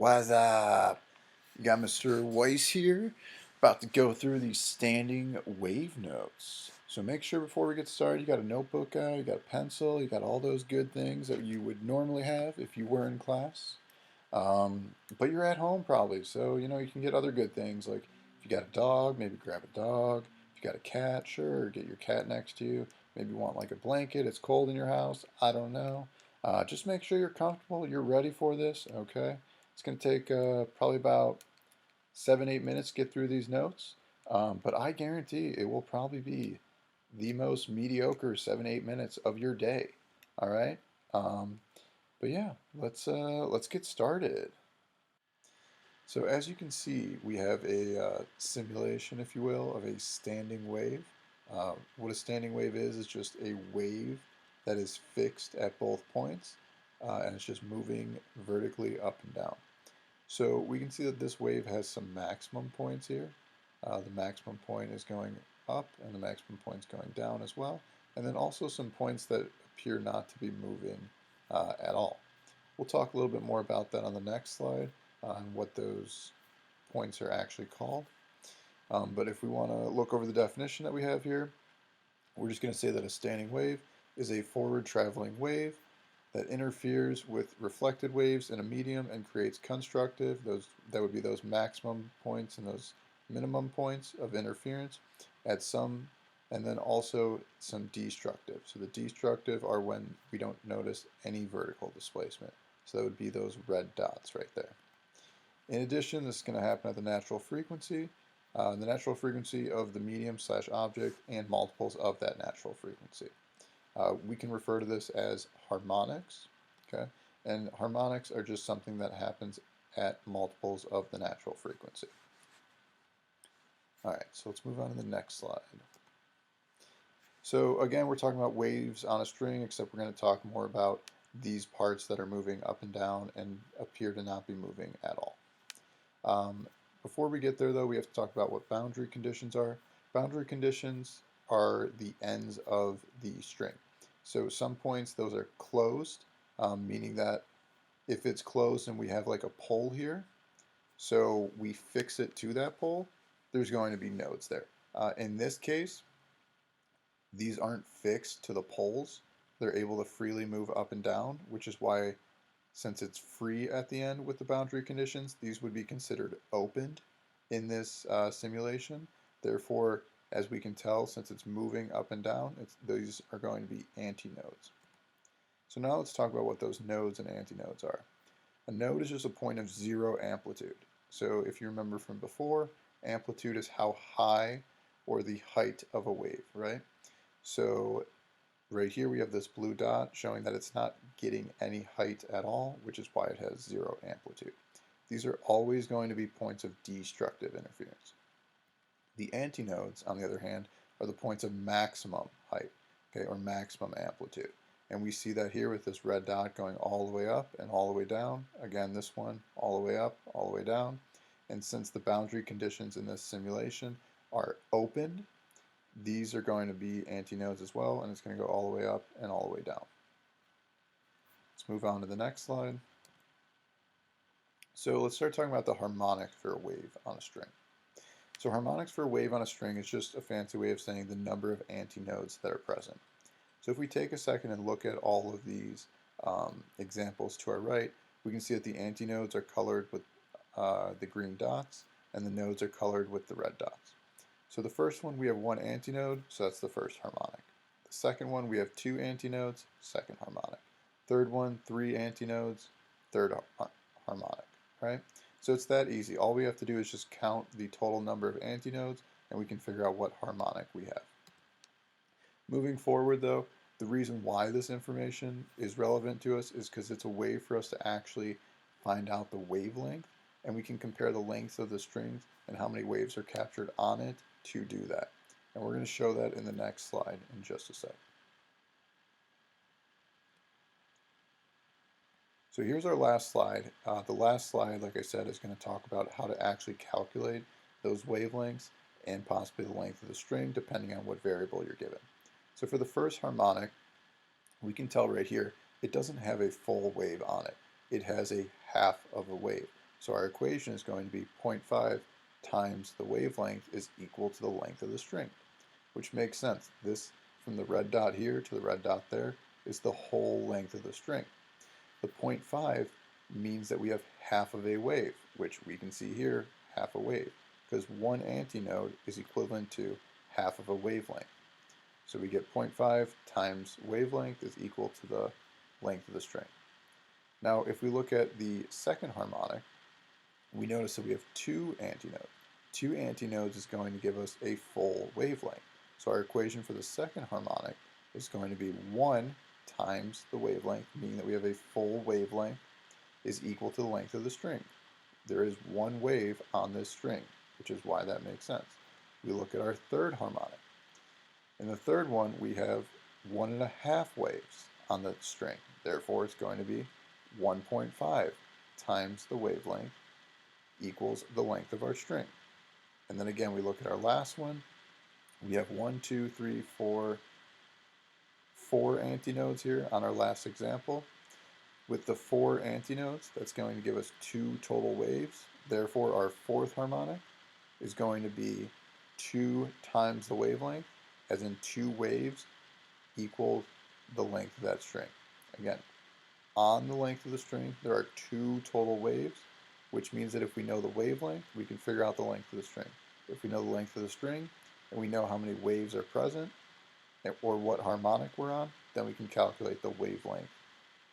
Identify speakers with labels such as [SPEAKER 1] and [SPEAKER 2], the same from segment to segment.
[SPEAKER 1] What's up? You got Mr. Weiss here, about to go through these standing wave notes. So make sure before we get started, you got a notebook out, you got a pencil, you got all those good things that you would normally have if you were in class. But you're at home probably, so you can get other good things like if you got a dog, maybe grab a dog. If you got a cat, sure, get your cat next to you. Maybe you want like a blanket. It's cold in your house. I don't know. Just make sure you're comfortable. You're ready for this, okay? It's going to take probably about 7, 8 minutes to get through these notes, but I guarantee it will probably be the most mediocre 7, 8 minutes of your day. All right. Um, but yeah, let's get started. So as you can see, we have a simulation, if you will, of a standing wave. What a standing wave is just a wave that is fixed at both points, and it's just moving vertically up and down. So we can see that this wave has some maximum points here. The maximum point is going up, and the maximum point is going down as well. And then also some points that appear not to be moving at all. We'll talk a little bit more about that on the next slide, on what those points are actually called. But if we want to look over the definition that we have here, we're just going to say that a standing wave is a forward traveling wave that interferes with reflected waves in a medium and creates constructive, those that would be those maximum points and those minimum points of interference at some, and then also some destructive. So the destructive are when we don't notice any vertical displacement. So that would be those red dots right there. In addition, this is going to happen at the natural frequency, of the medium/object and multiples of that natural frequency. We can refer to this as harmonics, okay? And harmonics are just something that happens at multiples of the natural frequency. All right, so let's move on to the next slide. So again, we're talking about waves on a string, except we're going to talk more about these parts that are moving up and down and appear to not be moving at all. Before we get there, though, we have to talk about what boundary conditions are. Boundary conditions are the ends of the string. So some points, those are closed, meaning that if it's closed and we have like a pole here, so we fix it to that pole, there's going to be nodes there. In this case, these aren't fixed to the poles. They're able to freely move up and down, which is why, since it's free at the end with the boundary conditions, these would be considered opened in this simulation. Therefore, as we can tell, since it's moving up and down, these are going to be antinodes. So now let's talk about what those nodes and antinodes are. A node is just a point of zero amplitude. So if you remember from before, amplitude is how high or the height of a wave, right? So right here we have this blue dot showing that it's not getting any height at all, which is why it has zero amplitude. These are always going to be points of destructive interference. The antinodes, on the other hand, are the points of maximum height, okay, or maximum amplitude. And we see that here with this red dot going all the way up and all the way down. Again, this one all the way up, all the way down. And since the boundary conditions in this simulation are opened, these are going to be antinodes as well, and it's going to go all the way up and all the way down. Let's move on to the next slide. So let's start talking about the harmonic for a wave on a string. So harmonics for a wave on a string is just a fancy way of saying the number of antinodes that are present. So if we take a second and look at all of these examples to our right, we can see that the antinodes are colored with the green dots, and the nodes are colored with the red dots. So the first one, we have one antinode, so that's the first harmonic. The second one, we have two antinodes, second harmonic. Third one, three antinodes, third harmonic, right? So it's that easy. All we have to do is just count the total number of antinodes, and we can figure out what harmonic we have. Moving forward, though, the reason why this information is relevant to us is because it's a way for us to actually find out the wavelength, and we can compare the length of the strings and how many waves are captured on it to do that. And we're going to show that in the next slide in just a sec. So here's our last slide. The last slide, like I said, is going to talk about how to actually calculate those wavelengths and possibly the length of the string, depending on what variable you're given. So for the first harmonic, we can tell right here, it doesn't have a full wave on it. It has a half of a wave. So our equation is going to be 0.5 times the wavelength is equal to the length of the string, which makes sense. This, from the red dot here to the red dot there, is the whole length of the string. The 0.5 means that we have half of a wave, which we can see here, half a wave, because one antinode is equivalent to half of a wavelength. So we get 0.5 times wavelength is equal to the length of the string. Now, if we look at the second harmonic, we notice that we have two antinodes. Two antinodes is going to give us a full wavelength. So our equation for the second harmonic is going to be 1 times the wavelength, meaning that we have a full wavelength, is equal to the length of the string. There is one wave on this string, which is why that makes sense. We look at our third harmonic. In the third one, we have 1.5 waves on the string. Therefore, it's going to be 1.5 times the wavelength equals the length of our string. And then again, we look at our last one. We have 1, 2, 3, 4 antinodes here on our last example. With the 4 antinodes, that's going to give us 2 total waves. Therefore, our fourth harmonic is going to be 2 times the wavelength, as in 2 waves equal the length of that string. Again, on the length of the string, there are 2 total waves, which means that if we know the wavelength, we can figure out the length of the string. If we know the length of the string, and we know how many waves are present, or what harmonic we're on, then we can calculate the wavelength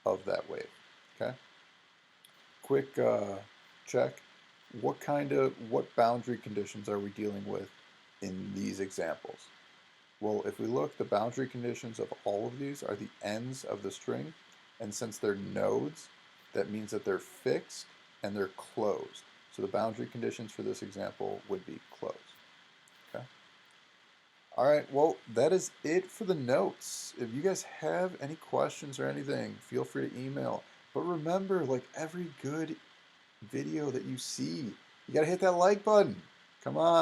[SPEAKER 1] of that wave. Okay? Quick check. What boundary conditions are we dealing with in these examples? Well, if we look, the boundary conditions of all of these are the ends of the string, and since they're nodes, that means that they're fixed and they're closed. So the boundary conditions for this example would be closed. Okay. All right, well, that is it for the notes. If you guys have any questions or anything, feel free to email. But remember, like every good video that you see, you gotta hit that like button. Come on.